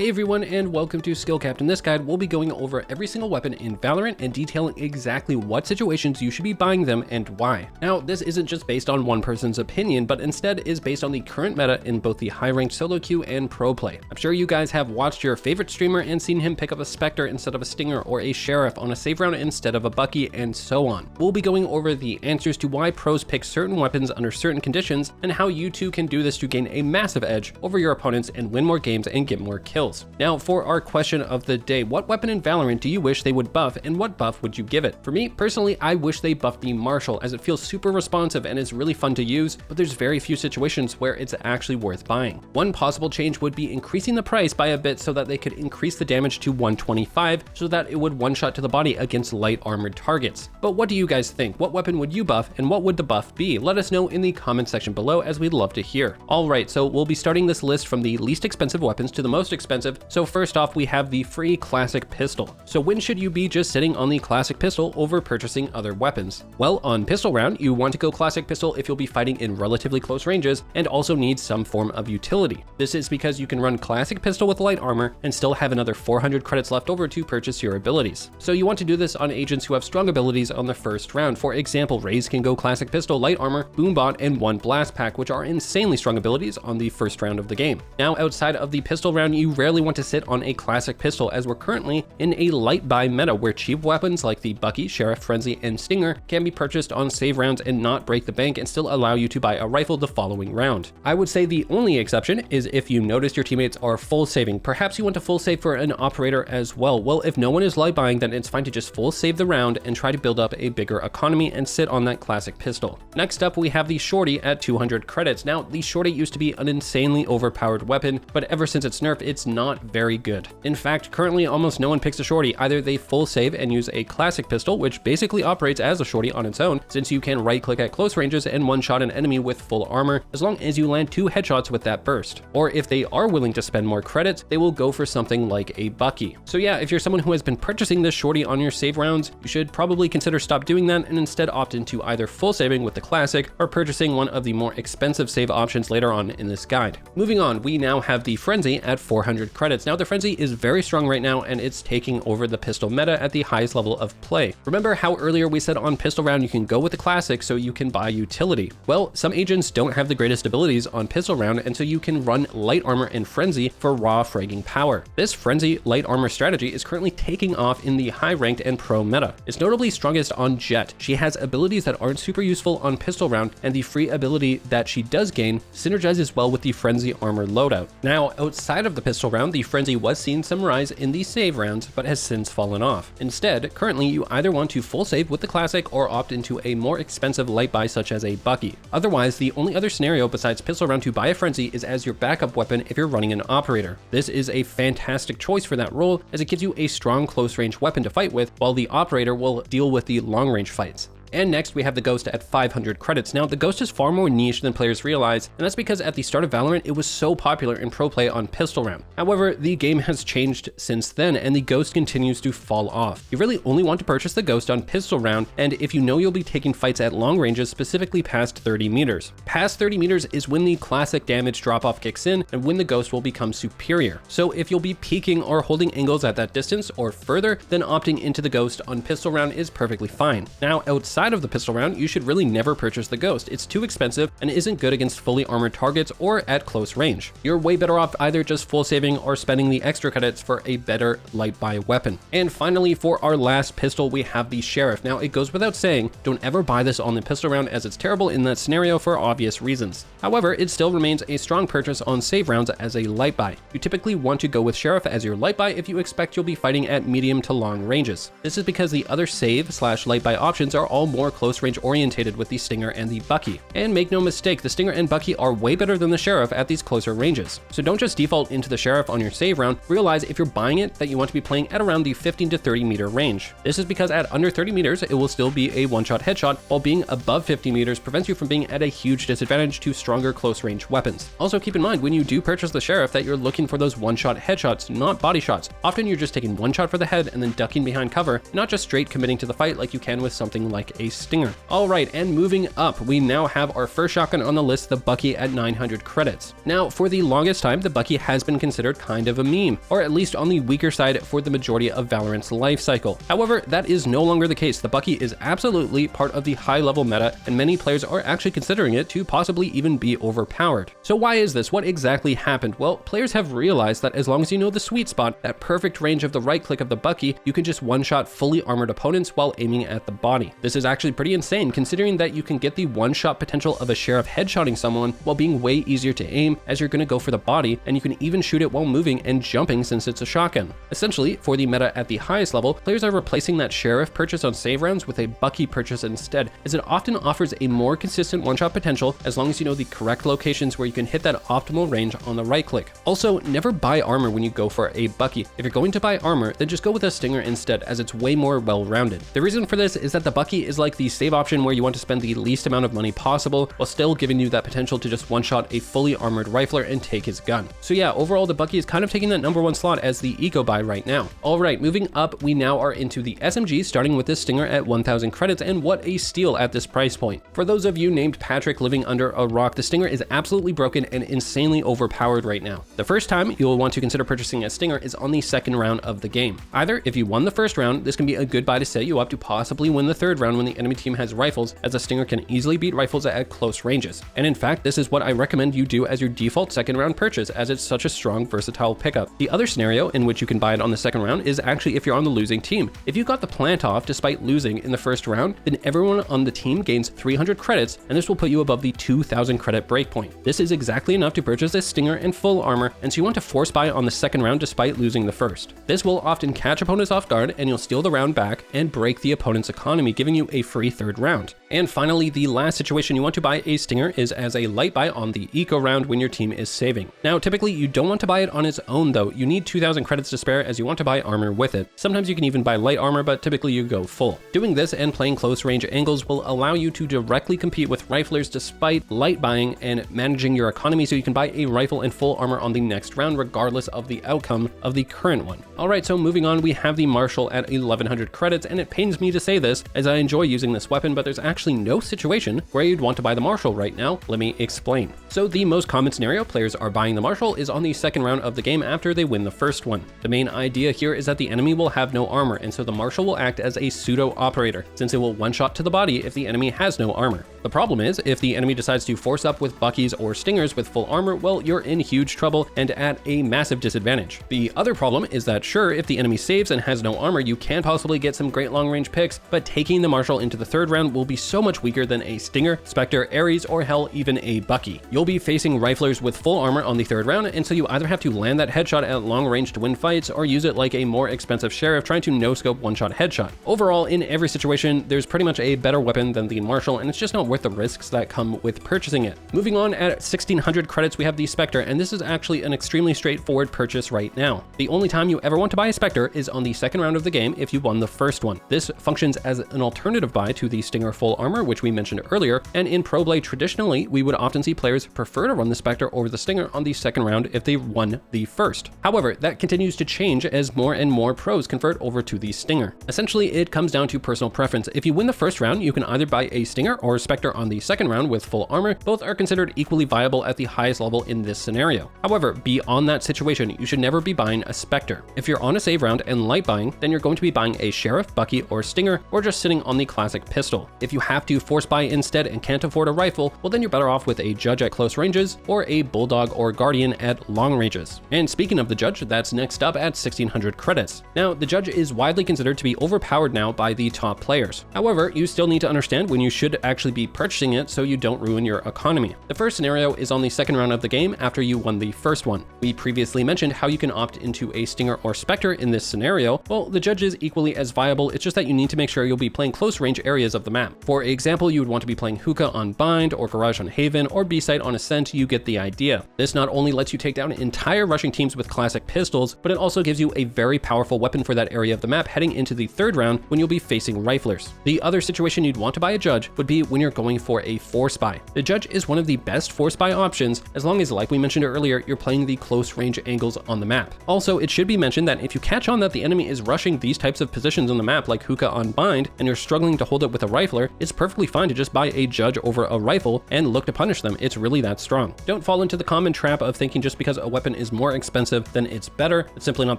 Hey everyone, and welcome to SkillCapped. In this guide, we'll be going over every single weapon in Valorant and detailing exactly what situations you should be buying them and why. Now, this isn't just based on one person's opinion, but instead is based on the current meta in both the high-ranked solo queue and pro play. I'm sure you guys have watched your favorite streamer and seen him pick up a Spectre instead of a Stinger, or a Sheriff on a save round instead of a Bucky, and so on. We'll be going over the answers to why pros pick certain weapons under certain conditions, and how you too can do this to gain a massive edge over your opponents and win more games and get more kills. Now, for our question of the day, what weapon in Valorant do you wish they would buff, and what buff would you give it? For me, personally, I wish they buffed the Marshal, as it feels super responsive and is really fun to use, but there's very few situations where it's actually worth buying. One possible change would be increasing the price by a bit so that they could increase the damage to 125, so that it would one-shot to the body against light armored targets. But what do you guys think? What weapon would you buff, and what would the buff be? Let us know in the comment section below, as we'd love to hear. Alright, so we'll be starting this list from the least expensive weapons to the most expensive. So first off, we have the free classic pistol. So when should you be just sitting on the classic pistol over purchasing other weapons? Well, on pistol round, you want to go classic pistol if you'll be fighting in relatively close ranges and also need some form of utility. This is because you can run classic pistol with light armor and still have another 400 credits left over to purchase your abilities. So you want to do this on agents who have strong abilities on the first round. For example, Raze can go classic pistol, light armor, boombot, and 1 blast pack, which are insanely strong abilities on the first round of the game. Now, outside of the pistol round, you rarely want to sit on a classic pistol, as we're currently in a light buy meta where cheap weapons like the Bucky, Sheriff, Frenzy, and Stinger can be purchased on save rounds and not break the bank and still allow you to buy a rifle the following round. I would say the only exception is if you notice your teammates are full saving. Perhaps you want to full save for an operator as well. Well, if no one is light buying, then it's fine to just full save the round and try to build up a bigger economy and sit on that classic pistol. Next up, we have the Shorty at 200 credits. Now, the Shorty used to be an insanely overpowered weapon, but ever since its nerf, it's not very good. In fact, currently almost no one picks a Shorty. Either they full save and use a classic pistol, which basically operates as a Shorty on its own, since you can right click at close ranges and one-shot an enemy with full armor, as long as you land 2 headshots with that burst. Or if they are willing to spend more credits, they will go for something like a Bucky. So yeah, if you're someone who has been purchasing this Shorty on your save rounds, you should probably consider stop doing that and instead opt into either full saving with the classic or purchasing one of the more expensive save options later on in this guide. Moving on, we now have the Frenzy at 400 credits. Now, the Frenzy is very strong right now, and it's taking over the pistol meta at the highest level of play. Remember how earlier we said on pistol round you can go with the classic so you can buy utility? Well, some agents don't have the greatest abilities on pistol round, and so you can run light armor and Frenzy for raw fragging power. This Frenzy light armor strategy is currently taking off in the high ranked and pro meta. It's notably strongest on Jet. She has abilities that aren't super useful on pistol round, and the free ability that she does gain synergizes well with the Frenzy armor loadout. Now, outside of the pistol round, the Frenzy was seen some rise in the save rounds, but has since fallen off. Instead, currently you either want to full save with the classic or opt into a more expensive light buy such as a Bucky. Otherwise, the only other scenario besides pistol round to buy a Frenzy is as your backup weapon if you're running an operator. This is a fantastic choice for that role, as it gives you a strong close range weapon to fight with, while the operator will deal with the long range fights. And next, we have the Ghost at 500 credits. Now, the Ghost is far more niche than players realize, and that's because at the start of Valorant, it was so popular in pro play on pistol round. However, the game has changed since then, and the Ghost continues to fall off. You really only want to purchase the Ghost on pistol round, and if you know you'll be taking fights at long ranges, specifically past 30 meters. Past 30 meters is when the classic damage drop-off kicks in, and when the Ghost will become superior. So if you'll be peeking or holding angles at that distance or further, then opting into the Ghost on pistol round is perfectly fine. Now, outside of the pistol round, you should really never purchase the Ghost. It's too expensive and isn't good against fully armored targets or at close range. You're way better off either just full saving or spending the extra credits for a better light buy weapon. And finally, for our last pistol, we have the Sheriff. Now, it goes without saying, don't ever buy this on the pistol round, as it's terrible in that scenario for obvious reasons. However, it still remains a strong purchase on save rounds as a light buy. You typically want to go with Sheriff as your light buy if you expect you'll be fighting at medium to long ranges. This is because the other save/light buy options are all more close range orientated with the Stinger and the Bucky. And make no mistake, the Stinger and Bucky are way better than the Sheriff at these closer ranges. So don't just default into the Sheriff on your save round, realize if you're buying it that you want to be playing at around the 15 to 30 meter range. This is because at under 30 meters, it will still be a one-shot headshot, while being above 50 meters prevents you from being at a huge disadvantage to stronger close range weapons. Also keep in mind when you do purchase the Sheriff that you're looking for those one-shot headshots, not body shots. Often you're just taking one shot for the head and then ducking behind cover, not just straight committing to the fight like you can with something like a stinger. All right, and moving up, we now have our first shotgun on the list, the Bucky at 900 credits. Now, for the longest time, the Bucky has been considered kind of a meme, or at least on the weaker side for the majority of Valorant's life cycle. However, that is no longer the case. The Bucky is absolutely part of the high-level meta, and many players are actually considering it to possibly even be overpowered. So why is this? What exactly happened? Well, players have realized that as long as you know the sweet spot, that perfect range of the right click of the Bucky, you can just one-shot fully armored opponents while aiming at the body. This is actually pretty insane, considering that you can get the one-shot potential of a Sheriff headshotting someone while being way easier to aim, as you're going to go for the body, and you can even shoot it while moving and jumping since it's a shotgun. Essentially, for the meta at the highest level, players are replacing that Sheriff purchase on save rounds with a Bucky purchase instead, as it often offers a more consistent one-shot potential as long as you know the correct locations where you can hit that optimal range on the right click. Also, never buy armor when you go for a Bucky. If you're going to buy armor, then just go with a stinger instead, as it's way more well-rounded. The reason for this is that the Bucky is like the save option where you want to spend the least amount of money possible while still giving you that potential to just one-shot a fully armored rifler and take his gun. So yeah, overall the Bucky is kind of taking that #1 slot as the eco buy right now. Alright, moving up, we now are into the SMG, starting with this stinger at 1000 credits, and what a steal at this price point. For those of you named Patrick living under a rock, the stinger is absolutely broken and insanely overpowered right now. The first time you will want to consider purchasing a stinger is on the second round of the game. Either if you won the first round, this can be a good buy to set you up to possibly win the third round when the enemy team has rifles, as a stinger can easily beat rifles at close ranges. And in fact, this is what I recommend you do as your default second round purchase, as it's such a strong, versatile pickup. The other scenario in which you can buy it on the second round is actually if you're on the losing team. If you got the plant off despite losing in the first round, then everyone on the team gains 300 credits, and this will put you above the 2000 credit breakpoint. This is exactly enough to purchase a stinger and full armor, and so you want to force buy on the second round despite losing the first. This will often catch opponents off guard, and you'll steal the round back and break the opponent's economy, giving you a free third round. And finally, the last situation you want to buy a stinger is as a light buy on the eco round when your team is saving. Now, typically you don't want to buy it on its own though. You need 2000 credits to spare, as you want to buy armor with it. Sometimes you can even buy light armor, but typically you go full. Doing this and playing close range angles will allow you to directly compete with riflers despite light buying and managing your economy, so you can buy a rifle and full armor on the next round regardless of the outcome of the current one. Alright, so moving on, we have the Marshal at 1100 credits, and it pains me to say this as I enjoy using this weapon, but there's actually no situation where you'd want to buy the Marshal right now. Let me explain. So the most common scenario players are buying the Marshal is on the second round of the game after they win the first one. The main idea here is that the enemy will have no armor, and so the Marshal will act as a pseudo operator, since it will one-shot to the body if the enemy has no armor. The problem is, if the enemy decides to force up with Buckies or Stingers with full armor, well, you're in huge trouble and at a massive disadvantage. The other problem is that sure, if the enemy saves and has no armor, you can possibly get some great long-range picks, but taking the Marshal into the third round will be so much weaker than a Stinger, Spectre, Ares, or hell, even a Bucky. You'll be facing riflers with full armor on the third round, and so you either have to land that headshot at long range to win fights, or use it like a more expensive Sheriff trying to no-scope one-shot headshot. Overall, in every situation, there's pretty much a better weapon than the Marshal, and it's just not worth the risks that come with purchasing it. Moving on, at 1600 credits, we have the Spectre, and this is actually an extremely straightforward purchase right now. The only time you ever want to buy a Spectre is on the second round of the game if you won the first one. This functions as an alternative buy to the Stinger full armor, which we mentioned earlier, and in pro play traditionally, we would often see players prefer to run the Spectre over the Stinger on the second round if they won the first. However, that continues to change as more and more pros convert over to the Stinger. Essentially, it comes down to personal preference. If you win the first round, you can either buy a Stinger or Spectre on the second round with full armor. Both are considered equally viable at the highest level in this scenario. However, beyond that situation, you should never be buying a Spectre. If you're on a save round and light buying, then you're going to be buying a Sheriff, Bucky, or Stinger, or just sitting on the classic pistol. If you have to force buy instead and can't afford a rifle, well then you're better off with a Judge at close ranges, or a Bulldog or Guardian at long ranges. And speaking of the Judge, that's next up at 1600 credits. Now, the Judge is widely considered to be overpowered now by the top players. However, you still need to understand when you should actually be purchasing it so you don't ruin your economy. The first scenario is on the second round of the game after you won the first one. We previously mentioned how you can opt into a Stinger or Spectre in this scenario. Well, the Judge is equally as viable, it's just that you need to make sure you'll be playing close range areas of the map. For example, you would want to be playing Hookah on Bind, or Garage on Haven, or B-Site on Ascent. You get the idea. This not only lets you take down entire rushing teams with classic pistols, but it also gives you a very powerful weapon for that area of the map heading into the third round when you'll be facing riflers. The other situation you'd want to buy a Judge would be when you're going for a force buy. The Judge is one of the best force buy options as long as, like we mentioned earlier, you're playing the close range angles on the map. Also, it should be mentioned that if you catch on that the enemy is rushing these types of positions on the map like Hookah on Bind and you're struggling to hold it with a rifler, it's perfectly fine to just buy a judge over a rifle and look to punish them. It's really that strong. Don't fall into the common trap of thinking just because a weapon is more expensive then it's better. It's simply not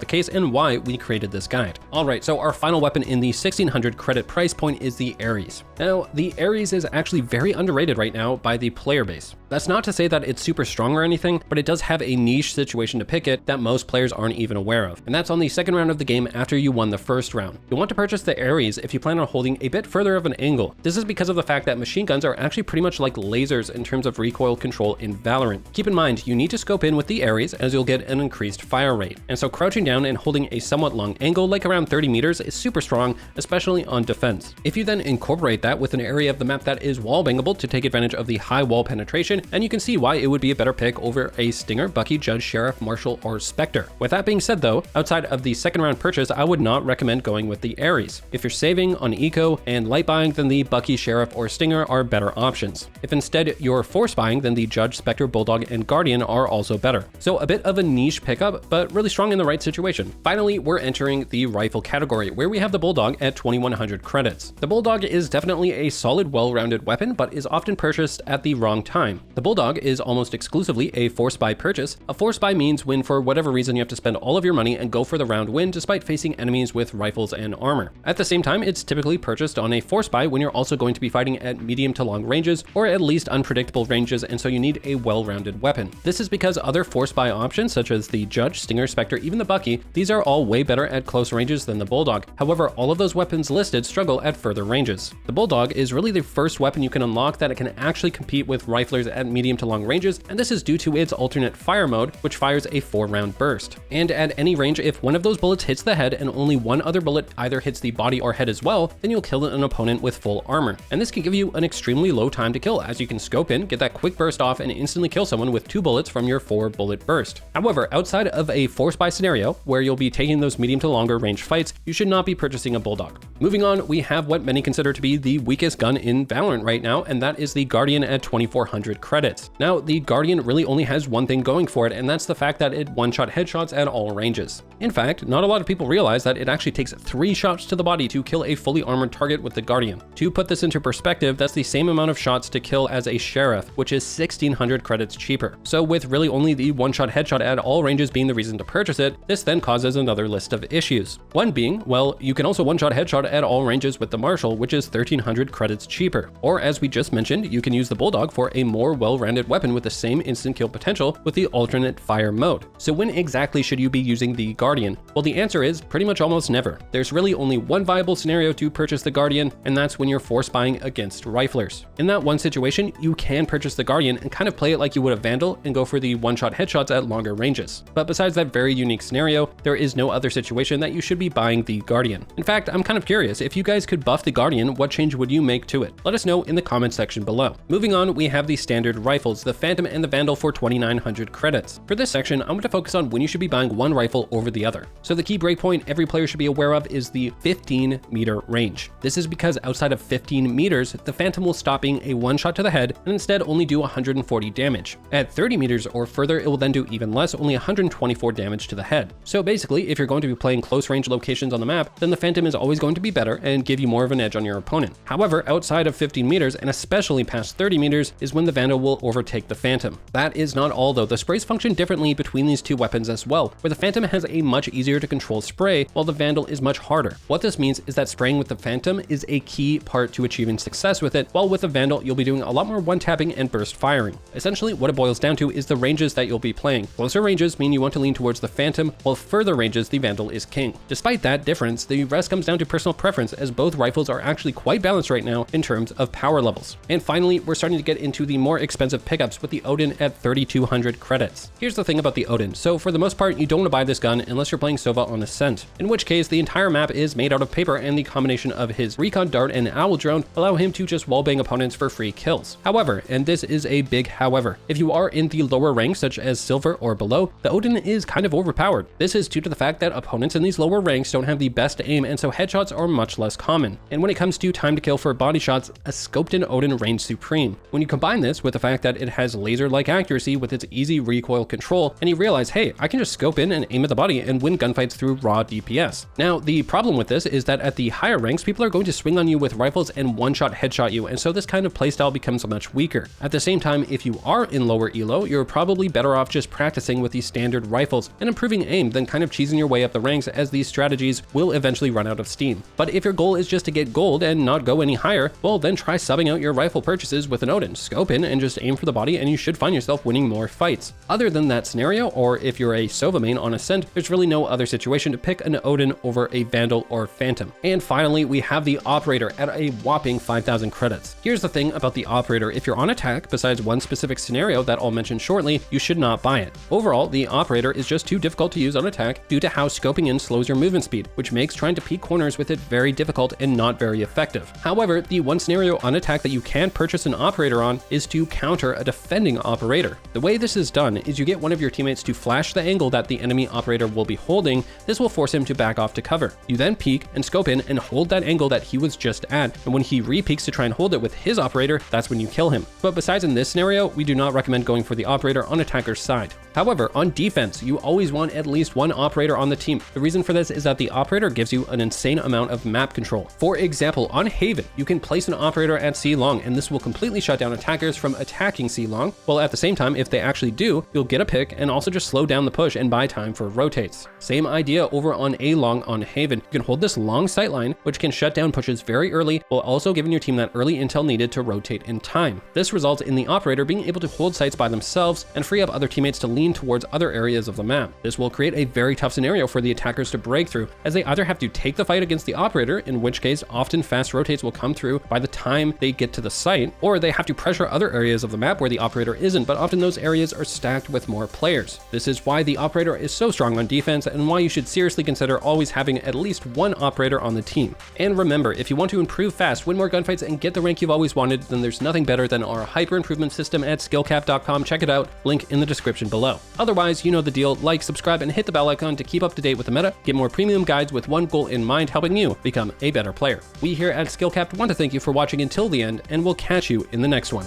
the case, and why we created this guide. Alright, so our final weapon in the 1600 credit price point is the Ares. Now, the Ares is actually very underrated right now by the player base. That's not to say that it's super strong or anything, but it does have a niche situation to pick it that most players aren't even aware of. And that's on the second round of the game after you won the first round. You'll want to purchase the Ares if you plan on holding a bit further of an angle. This is because of the fact that machine guns are actually pretty much like lasers in terms of recoil control in Valorant. Keep in mind, you need to scope in with the Ares as you'll get an increased fire rate. And so crouching down and holding a somewhat long angle, like around 30 meters, is super strong, especially on defense. If you then incorporate that with an area of the map that is wall bangable to take advantage of the high wall penetration, and you can see why it would be a better pick over a Stinger, Bucky, Judge, Sheriff, Marshal, or Spectre. With that being said though, outside of the second round purchase, I would not recommend going with the Ares. If you're saving on eco and light buying, then the Bucky, Sheriff, or Stinger are better options. If instead you're force buying, then the Judge, Spectre, Bulldog, and Guardian are also better. So a bit of a niche pickup, but really strong in the right situation. Finally, we're entering the rifle category, where we have the Bulldog at 2100 credits. The Bulldog is definitely a solid, well-rounded weapon, but is often purchased at the wrong time. The Bulldog is almost exclusively a force buy purchase. A force buy means when for whatever reason you have to spend all of your money and go for the round win despite facing enemies with rifles and armor. At the same time, it's typically purchased on a force buy when you're also going to be fighting at medium to long ranges, or at least unpredictable ranges, and so you need a well-rounded weapon. This is because other force buy options such as the Judge, Stinger, Spectre, even the Bucky, these are all way better at close ranges than the Bulldog. However, all of those weapons listed struggle at further ranges. The Bulldog is really the first weapon you can unlock that it can actually compete with riflers at medium to long ranges, and this is due to its alternate fire mode, which fires a 4-round burst. And at any range, if one of those bullets hits the head and only one other bullet either hits the body or head as well, then you'll kill an opponent with full armor. And this can give you an extremely low time to kill, as you can scope in, get that quick burst off, and instantly kill someone with 2 bullets from your 4-bullet burst. However, outside of a force buy scenario, where you'll be taking those medium to longer range fights, you should not be purchasing a Bulldog. Moving on, we have what many consider to be the weakest gun in Valorant right now, and that is the Guardian at 2400 credits. Now, the Guardian really only has one thing going for it, and that's the fact that it one-shot headshots at all ranges. In fact, not a lot of people realize that it actually takes 3 shots to the body to kill a fully armored target with the Guardian. To put this into perspective, that's the same amount of shots to kill as a Sheriff, which is 1600 credits cheaper. So with really only the one-shot headshot at all ranges being the reason to purchase it, this then causes another list of issues. One being, well, you can also one-shot headshot at all ranges with the Marshal, which is 1300 credits cheaper. Or as we just mentioned, you can use the Bulldog for a more well-rounded weapon with the same instant kill potential with the alternate fire mode. So when exactly should you be using the Guardian? Well, the answer is pretty much almost never. There's really only one viable scenario to purchase the Guardian, and that's when you're force buying against riflers. In that one situation, you can purchase the Guardian and kind of play it like you would a Vandal and go for the one-shot headshots at longer ranges. But besides that very unique scenario, there is no other situation that you should be buying the Guardian. In fact, I'm kind of curious, if you guys could buff the Guardian, what change would you make to it? Let us know in the comment section below. Moving on, we have the standard rifles, the Phantom and the Vandal for 2900 credits. For this section, I'm going to focus on when you should be buying one rifle over the other. So the key breakpoint every player should be aware of is the 15-meter range. This is because outside of 15 meters, the Phantom will stop being a one-shot to the head and instead only do 140 damage. At 30 meters or further, it will then do even less, only 124 damage to the head. So basically, if you're going to be playing close range locations on the map, then the Phantom is always going to be better and give you more of an edge on your opponent. However, outside of 15 meters, and especially past 30 meters, is when the Vandal will overtake the Phantom. That is not all though. The sprays function differently between these two weapons as well, where the Phantom has a much easier to control spray, while the Vandal is much harder. What this means is that spraying with the Phantom is a key part to achieving success with it, while with the Vandal, you'll be doing a lot more one-tapping and burst firing. Essentially, what it boils down to is the ranges that you'll be playing. Closer ranges mean you want to lean towards the Phantom, while further ranges, the Vandal is king. Despite that difference, the rest comes down to personal preference, as both rifles are actually quite balanced right now in terms of power levels. And finally, we're starting to get into the more expensive pickups with the Odin at 3200 credits. Here's the thing about the Odin. So for the most part, you don't want to buy this gun unless you're playing Sova on Ascent, in which case the entire map is made out of paper, and the combination of his recon dart and owl drone allow him to just wallbang opponents for free kills. However, and this is a big however, if you are in the lower ranks such as silver or below, the Odin is kind of overpowered. This is due to the fact that opponents in these lower ranks don't have the best aim, and so headshots are much less common. And when it comes to time to kill for body shots, a scoped in Odin reigns supreme. When you combine this with the fact that it has laser-like accuracy with its easy recoil control, and you realize, hey, I can just scope in and aim at the body and win gunfights through raw DPS. Now, the problem with this is that at the higher ranks, people are going to swing on you with rifles and one-shot headshot you, and so this kind of playstyle becomes much weaker. At the same time, if you are in lower elo, you're probably better off just practicing with these standard rifles and improving aim than kind of cheesing your way up the ranks, as these strategies will eventually run out of steam. But if your goal is just to get gold and not go any higher, well then try subbing out your rifle purchases with an Odin. Scope in and just aim for the body and you should find yourself winning more fights. Other than that scenario, or if you're a Sova main on Ascent, there's really no other situation to pick an Odin over a Vandal or Phantom. And finally, we have the Operator at a whopping 5,000 credits. Here's the thing about the Operator: if you're on attack, besides one specific scenario that I'll mention shortly, you should not buy it. Overall, the Operator is just too difficult to use on attack due to how scoping in slows your movement speed, which makes trying to peek corners with it very difficult and not very effective. However, the one scenario on attack that you can purchase an Operator on is to counter a defending Operator. The way this is done is you get one of your teammates to flash the angle that the enemy Operator will be holding. This will force him to back off to cover. You then peek and scope in and hold that angle that he was just at, and when he re-peeks to try and hold it with his Operator, that's when you kill him. But besides in this scenario, we do not recommend going for the Operator on attacker's side. However, on defense, you always want at least one Operator on the team. The reason for this is that the Operator gives you an insane amount of map control. For example, on Haven, you can place an Operator at C long, and this will completely shut down attackers from attacking C long, while at the same time, if they actually do, you'll get a pick and also just slow down the push and buy time for rotates. Same idea over on A long on Haven. You can hold this long sightline, which can shut down pushes very early, while also giving your team that early intel needed to rotate in time. This results in the Operator being able to hold sites by themselves and free up other teammates to lean towards other areas of the map. This will create a very tough scenario for the attackers to break through, as they either have to take the fight against the Operator, in which case often fast rotates will come through by the time they get to the site, or they have to pressure other areas of the map where the Operator isn't, but often those areas are stacked with more players. This is why the Operator is so strong on defense and why you should seriously consider always having at least one Operator on the team. And remember, if you want to improve fast, win more gunfights, and get the rank you've always wanted, then there's nothing better than our hyper improvement system at SkillCapped.com. Check it out, link in the description below. Otherwise, you know the deal: like, subscribe, and hit the bell icon to keep up to date with the meta. Get more premium guides with one goal in mind: helping you become a better player. We here at SkillCapped want to thank you for watching until the end, and we'll catch you in the next one.